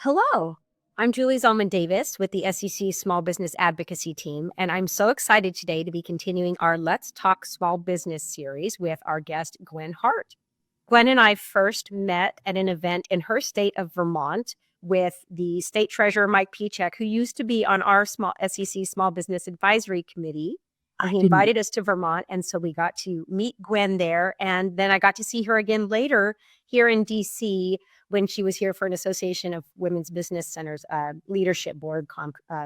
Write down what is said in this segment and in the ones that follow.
Well, hello. I'm Julie Zalman Davis with the SEC Small Business Advocacy Team, and I'm so excited today to be continuing our Let's Talk Small Business series with our guest, Gwen Hart. Gwen and I first met at an event in her state of Vermont with the state treasurer, Mike Pichek, who used to be on our SEC Small Business Advisory Committee. And I he didn't. invited us to Vermont. And so we got to meet Gwen there. And then I got to see her again later here in DC when she was here for an Association of Women's Business Centers leadership board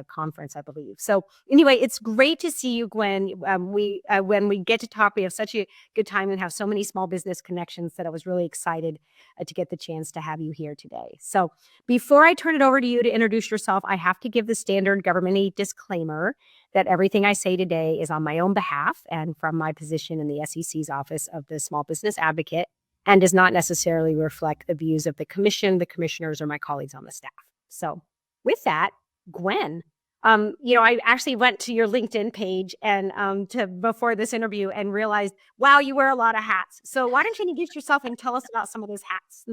conference, I believe. So anyway, it's great to see you, Gwen. When we get to talk, we have such a good time and have so many small business connections that I was really excited to get the chance to have you here today. So before I turn it over to you to introduce yourself, I have to give the standard government disclaimer that everything I say today is on my own behalf and from my position in the SEC's Office of the Small Business Advocate, and does not necessarily reflect the views of the commission, the commissioners, or my colleagues on the staff. So with that, Gwen, I actually went to your LinkedIn page and before this interview and realized, wow, you wear a lot of hats. So why don't you introduce yourself and tell us about some of those hats?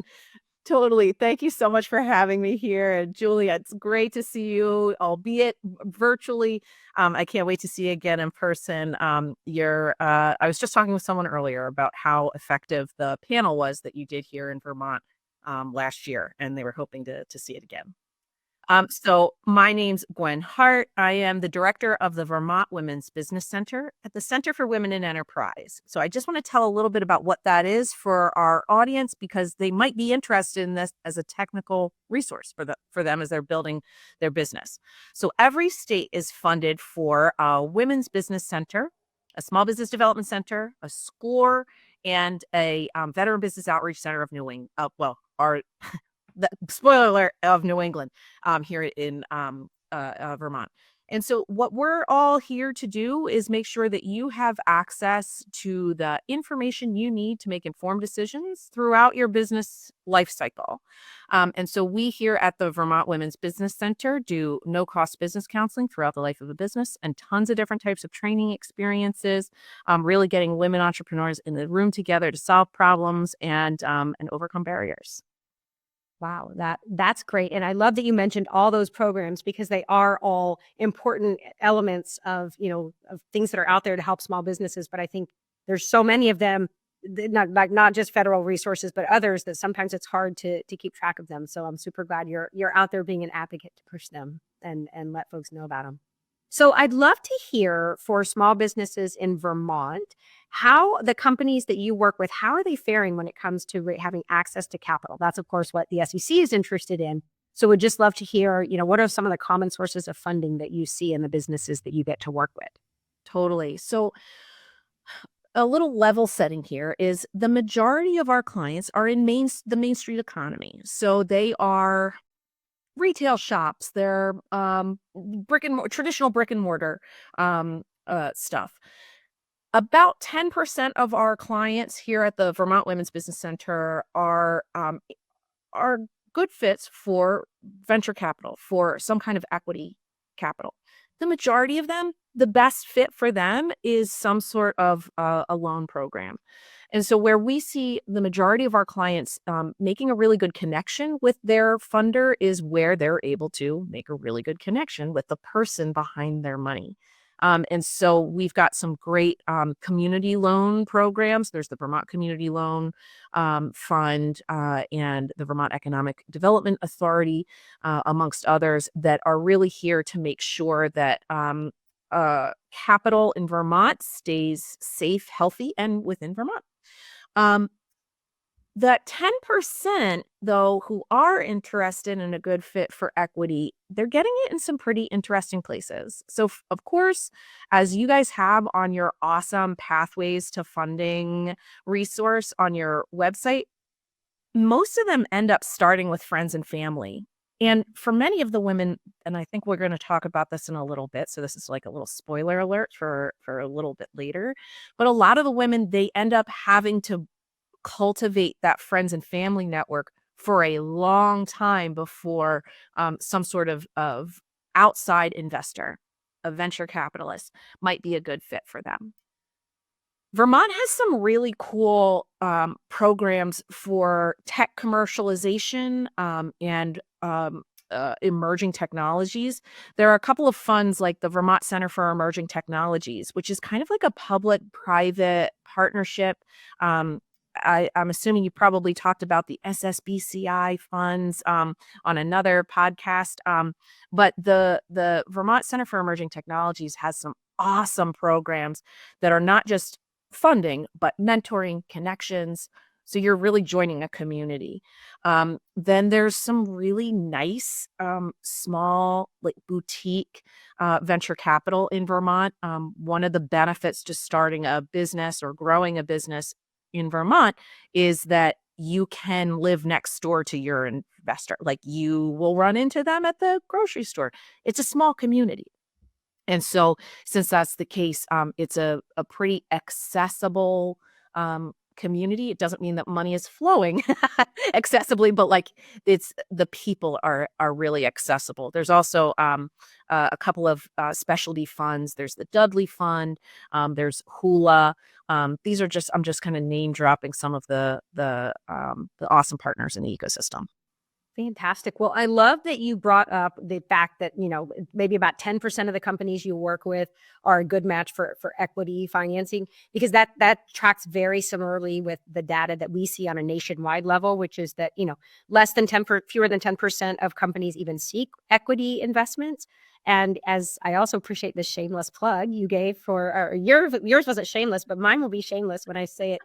Totally. Thank you so much for having me here. And Julia, it's great to see you, albeit virtually. I can't wait to see you again in person. I was just talking with someone earlier about how effective the panel was that you did here in Vermont last year, and they were hoping to see it again. So my name's Gwen Hart. I am the director of the Vermont Women's Business Center at the Center for Women in Enterprise. So I just want to tell a little bit about what that is for our audience, because they might be interested in this as a technical resource for them as they're building their business. So every state is funded for a women's business center, a small business development center, a SCORE, and a veteran business outreach center of New England. The spoiler alert of New England here in Vermont. And so what we're all here to do is make sure that you have access to the information you need to make informed decisions throughout your business life cycle. And so we here at the Vermont Women's Business Center do no-cost business counseling throughout the life of a business and tons of different types of training experiences, really getting women entrepreneurs in the room together to solve problems and overcome barriers. Wow, that's great. And I love that you mentioned all those programs because they are all important elements of things that are out there to help small businesses. But I think there's so many of them, not just federal resources, but others that sometimes it's hard to keep track of them. So I'm super glad you're out there being an advocate to push them and let folks know about them. So I'd love to hear for small businesses in Vermont, how the companies that you work with, how are they faring when it comes to having access to capital? That's, of course, what the SEC is interested in. So we'd just love to hear, what are some of the common sources of funding that you see in the businesses that you get to work with? Totally. So a little level setting here is the majority of our clients are in the Main Street economy. So they are retail shops, they're traditional brick and mortar stuff. About 10% of our clients here at the Vermont Women's Business Center are good fits for venture capital, for some kind of equity capital. The majority of them, the best fit for them is some sort of a loan program. And so where we see the majority of our clients making a really good connection with their funder is where they're able to make a really good connection with the person behind their money. And so we've got some great community loan programs. There's the Vermont Community Loan Fund and the Vermont Economic Development Authority, amongst others, that are really here to make sure that capital in Vermont stays safe, healthy, and within Vermont. The 10%, though, who are interested in a good fit for equity, they're getting it in some pretty interesting places. So, of course, as you guys have on your awesome Pathways to Funding resource on your website, most of them end up starting with friends and family. And for many of the women, and I think we're going to talk about this in a little bit, so this is like a little spoiler alert for a little bit later, but a lot of the women, they end up having to cultivate that friends and family network for a long time before some sort of outside investor, a venture capitalist, might be a good fit for them. Vermont has some really cool programs for tech commercialization and emerging technologies. There are a couple of funds like the Vermont Center for Emerging Technologies, which is kind of like a public-private partnership. I'm assuming you probably talked about the SSBCI funds on another podcast. But the Vermont Center for Emerging Technologies has some awesome programs that are not just funding, but mentoring, connections. So you're really joining a community. Then there's some really nice, small, like boutique venture capital in Vermont. One of the benefits to starting a business or growing a business in Vermont is that you can live next door to your investor. Like you will run into them at the grocery store. It's a small community. And so since that's the case, it's a pretty accessible community. It doesn't mean that money is flowing accessibly, but like it's the people are really accessible. There's also a couple of specialty funds. There's the Dudley Fund. There's Hula. These are just I'm just kind of name dropping some of the awesome partners in the ecosystem. Fantastic. Well, I love that you brought up the fact that, maybe about 10% of the companies you work with are a good match for equity financing, because that tracks very similarly with the data that we see on a nationwide level, which is that, fewer than 10% of companies even seek equity investments. And as I also appreciate the shameless plug you gave or yours wasn't shameless, but mine will be shameless when I say it,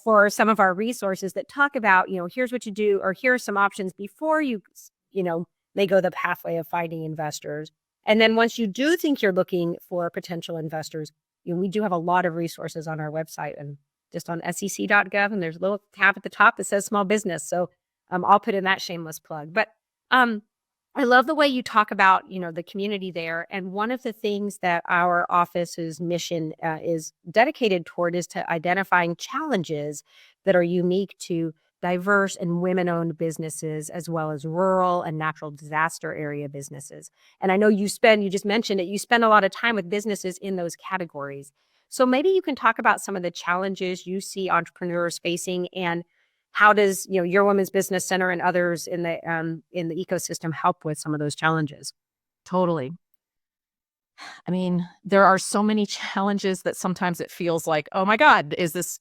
for some of our resources that talk about, here's what you do, or here are some options before may go the pathway of finding investors. And then once you do think you're looking for potential investors, we do have a lot of resources on our website and just on sec.gov. And there's a little tab at the top that says small business. So I'll put in that shameless plug. But I love the way you talk about, the community there. And one of the things that our office's mission is dedicated toward is to identifying challenges that are unique to diverse and women-owned businesses, as well as rural and natural disaster area businesses. And I know you just mentioned it, you spend a lot of time with businesses in those categories. So maybe you can talk about some of the challenges you see entrepreneurs facing, and how does your Women's Business Center and others in the ecosystem help with some of those challenges? Totally. I mean, there are so many challenges that sometimes it feels like, oh my God, is this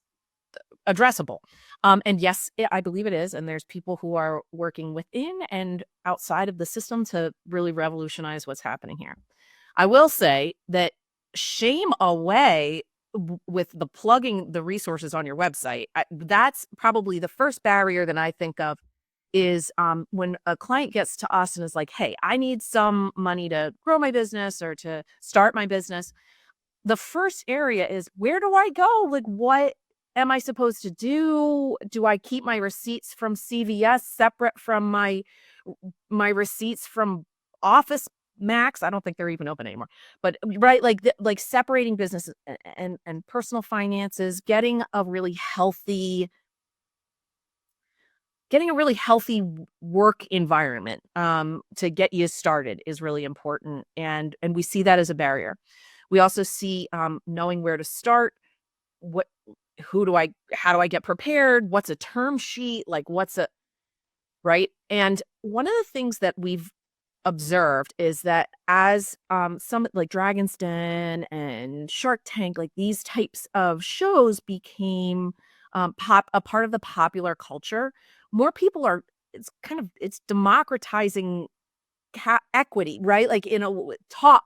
addressable? And yes, I believe it is. And there's people who are working within and outside of the system to really revolutionize what's happening here. I will say that shame away with the plugging the resources on your website. That's probably the first barrier that I think of is when a client gets to us and is like, hey, I need some money to grow my business or to start my business. The first area is, where do I go? Like, what am I supposed to do? Do I keep my receipts from CVS separate from my receipts from Office Max? I don't think they're even open anymore. But right, like separating business and personal finances, getting a really healthy work environment to get you started is really important, and we see that as a barrier. We also see knowing where to start. How do I get prepared? What's a term sheet? Like right? And one of the things that we've observed is that as some like Dragon's Den and Shark Tank, like these types of shows became a part of the popular culture, more people are it's democratizing equity, right? Like in a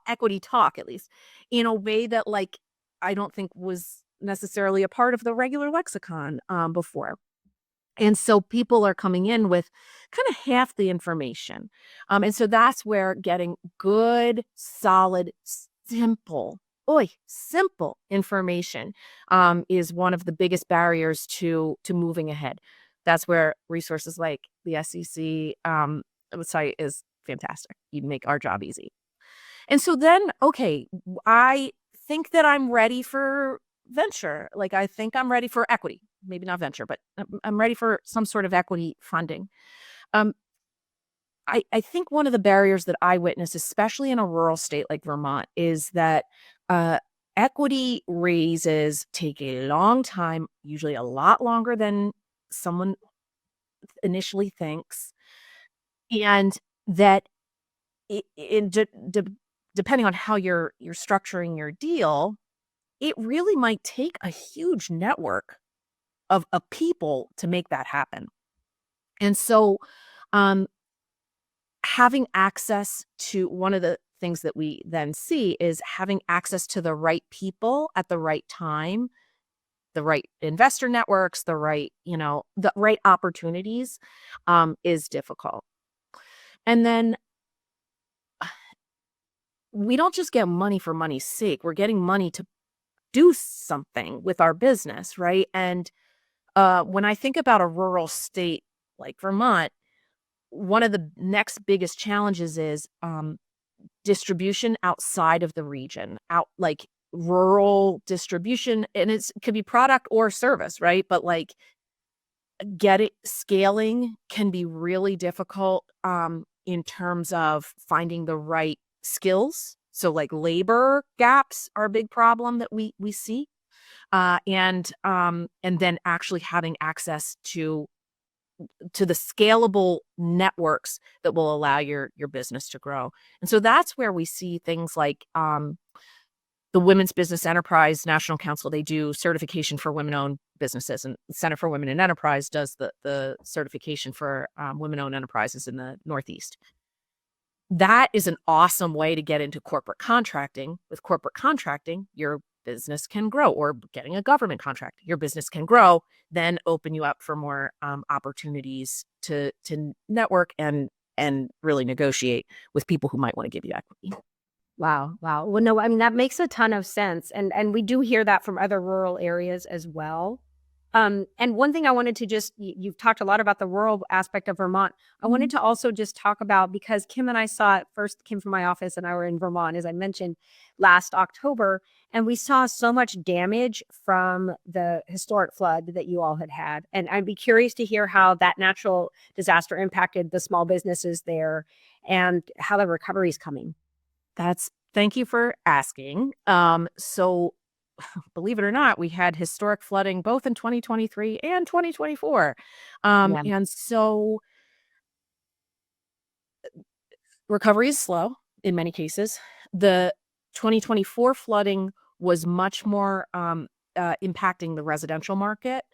equity talk, at least in a way that like I don't think was necessarily a part of the regular lexicon before. And so people are coming in with kind of half the information. And so that's where getting good, solid, simple information is one of the biggest barriers to moving ahead. That's where resources like the SEC site is fantastic. You make our job easy. And so then, okay, I think that I'm ready for venture. Like I think I'm ready for equity, maybe not venture, but I'm ready for some sort of equity funding. I think one of the barriers that I witness, especially in a rural state like Vermont, is that equity raises take a long time, usually a lot longer than someone initially thinks. And that depending on how you're structuring your deal, it really might take a huge network of people to make that happen. And so, um, having access to one of the things that we then see is having access to the right people at the right time, the right investor networks, the right opportunities, is difficult. And then we don't just get money for money's sake. We're getting money to do something with our business, right? And when I think about a rural state like Vermont, one of the next biggest challenges is distribution outside of the region, out like rural distribution, and it could be product or service, right? But like scaling can be really difficult in terms of finding the right skills. So like labor gaps are a big problem that we see. And then actually having access to the scalable networks that will allow your business to grow. And so that's where we see things like the Women's Business Enterprise National Council. They do certification for women-owned businesses, and the Center for Women in Enterprise does the certification for women-owned enterprises in the Northeast. That is an awesome way to get into corporate contracting. With corporate contracting, your business can grow, or getting a government contract, your business can grow, then open you up for more opportunities to network and really negotiate with people who might want to give you equity. Wow. Wow. Well, no, I mean, that makes a ton of sense. And we do hear that from other rural areas as well. And one thing I wanted to you've talked a lot about the rural aspect of Vermont. I wanted to also just talk about, because Kim and I saw it first, Kim from my office and I were in Vermont, as I mentioned, last October, and we saw so much damage from the historic flood that you all had. And I'd be curious to hear how that natural disaster impacted the small businesses there and how the recovery is coming. Thank you for asking. So believe it or not, we had historic flooding both in 2023 and 2024. Yeah. And so recovery is slow in many cases. The 2024 flooding was much more impacting the residential market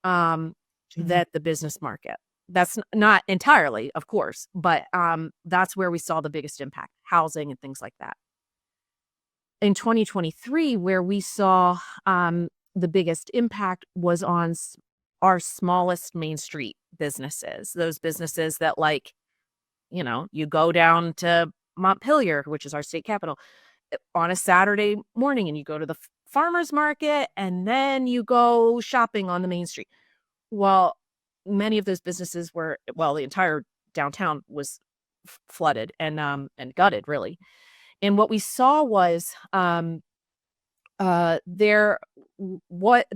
than the business market. That's not entirely, of course, but that's where we saw the biggest impact, housing and things like that. In 2023, where we saw the biggest impact was on our smallest Main Street businesses, those businesses that, like, you go down to Montpelier, which is our state capital, on a Saturday morning, and you go to the farmer's market, and then you go shopping on the Main Street. Well, many of those businesses the entire downtown was flooded and gutted, really. And what we saw was there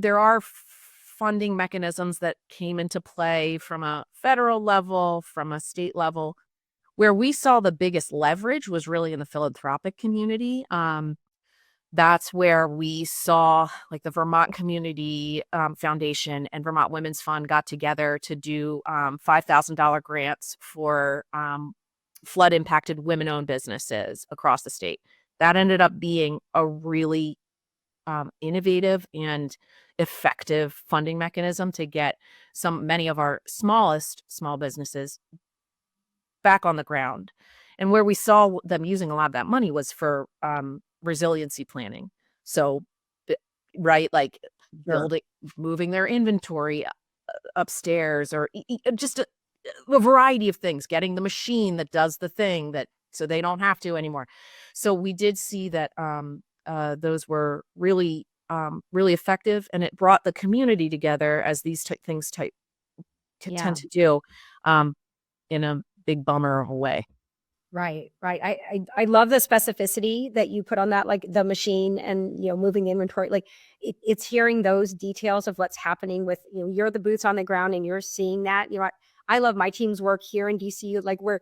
are funding mechanisms that came into play from a federal level, from a state level. Where we saw the biggest leverage was really in the philanthropic community. That's where we saw, like, the Vermont Community Foundation and Vermont Women's Fund got together to do $5,000 grants for flood-impacted women-owned businesses across the state. That ended up being a really innovative and effective funding mechanism to get many of our smallest small businesses back on the ground. And where we saw them using a lot of that money was for resiliency planning. So, right, like building, moving their inventory upstairs, or just a variety of things, getting the machine that does the thing so they don't have to anymore. So we did see that those were really, really effective, and it brought the community together, as these things tend to do, in a big bummer of a way. Right. I love the specificity that you put on that, like the machine and, moving the inventory. Like it's hearing those details of what's happening with, you're the boots on the ground and you're seeing that. I love my team's work here in DC. Like we're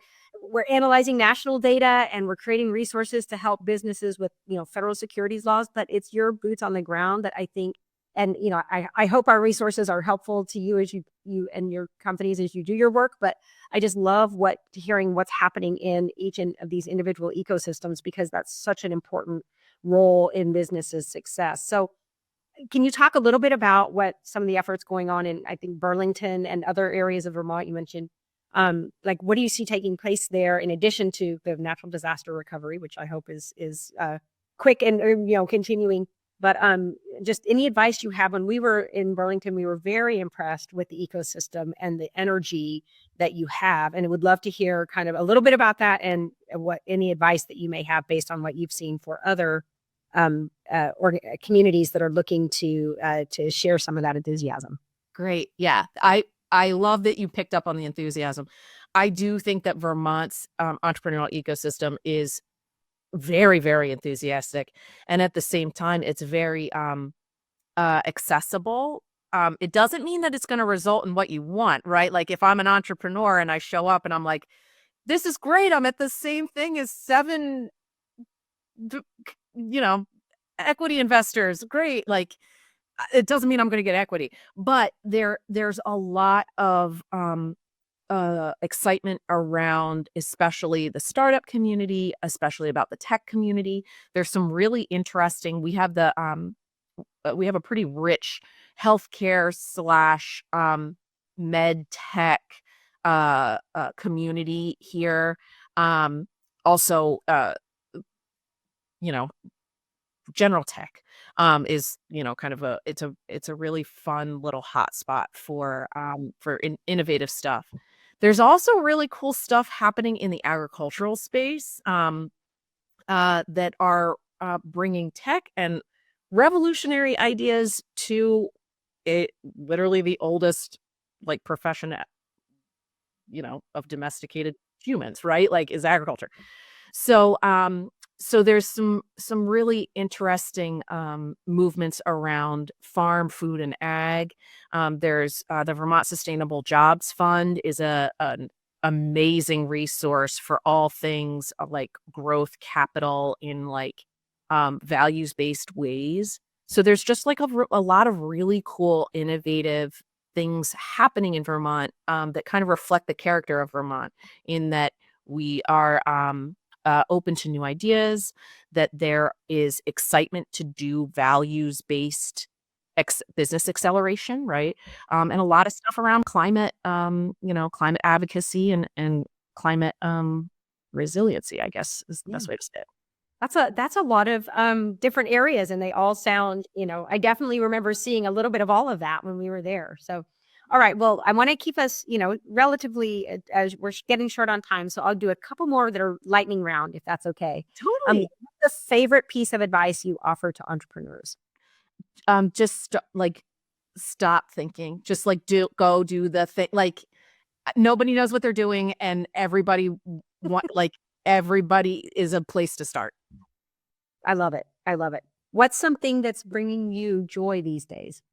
analyzing national data and we're creating resources to help businesses with, federal securities laws, but it's your boots on the ground that I think And, I hope our resources are helpful to you as you and your companies as you do your work. But I just love hearing what's happening in each of these individual ecosystems, because that's such an important role in business's success. So can you talk a little bit about what some of the efforts going on in, I think, Burlington and other areas of Vermont you mentioned? Like, what do you see taking place there in addition to the natural disaster recovery, which I hope is quick and continuing. But just any advice you have. When we were in Burlington, we were very impressed with the ecosystem and the energy that you have, and I would love to hear kind of a little bit about that and what any advice that you may have based on what you've seen for other or communities that are looking to share some of that enthusiasm. Great. Yeah. I love that you picked up on the enthusiasm. I do think that Vermont's entrepreneurial ecosystem is very, very enthusiastic. And at the same time, it's very accessible. It doesn't mean that it's going to result in what you want, right? Like if I'm an entrepreneur and I show up and I'm like, this is great. I'm at the same thing as 7, equity investors. Great. Like it doesn't mean I'm going to get equity, but there's a lot of excitement around, especially the startup community, especially about the tech community. There's some really interesting. We have a pretty rich healthcare slash med tech community here. Also, you know, general tech is kind of it's a really fun little hotspot for innovative stuff. There's also really cool stuff happening in the agricultural space that are bringing tech and revolutionary ideas to it. Literally the oldest profession of domesticated humans, right? Like is agriculture. So so there's some really interesting movements around farm, food, and ag. There's the Vermont Sustainable Jobs Fund is an amazing resource for all things like growth capital in values-based ways. So there's just a lot of really cool, innovative things happening in Vermont that kind of reflect the character of Vermont in that we are open to new ideas, that there is excitement to do values-based business acceleration, right? And a lot of stuff around climate, climate advocacy and climate resiliency, I guess is the best way to say it. That's a lot of different areas, and they all sound, I definitely remember seeing a little bit of all of that when we were there. So, all right, well, I want to keep us, relatively as we're getting short on time. So I'll do a couple more that are lightning round, if that's okay. Totally. What's the favorite piece of advice you offer to entrepreneurs? Just stop thinking. Just go do the thing. Nobody knows what they're doing, and everybody everybody is a place to start. I love it. I love it. What's something that's bringing you joy these days?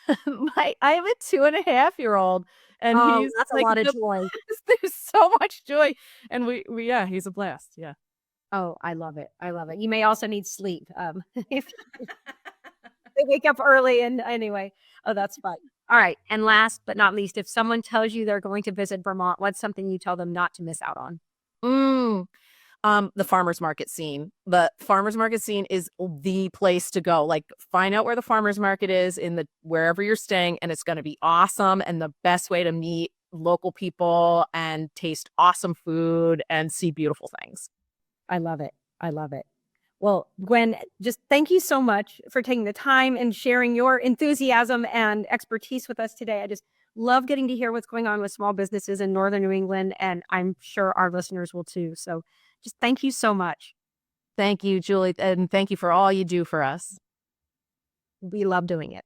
I have a 2.5-year-old, and he's that's a lot of joy. There's so much joy, and we he's a blast. Yeah. Oh, I love it. I love it. You may also need sleep. If they wake up early, and anyway, that's fun. All right. And last but not least, if someone tells you they're going to visit Vermont, what's something you tell them not to miss out on? The farmers market scene. The farmers market scene is the place to go. Find out where the farmers market is wherever you're staying, and it's going to be awesome. And the best way to meet local people and taste awesome food and see beautiful things. I love it. I love it. Well, Gwen, just thank you so much for taking the time and sharing your enthusiasm and expertise with us today. I just love getting to hear what's going on with small businesses in Northern New England, and I'm sure our listeners will too. So just thank you so much. Thank you, Julie, and thank you for all you do for us. We love doing it.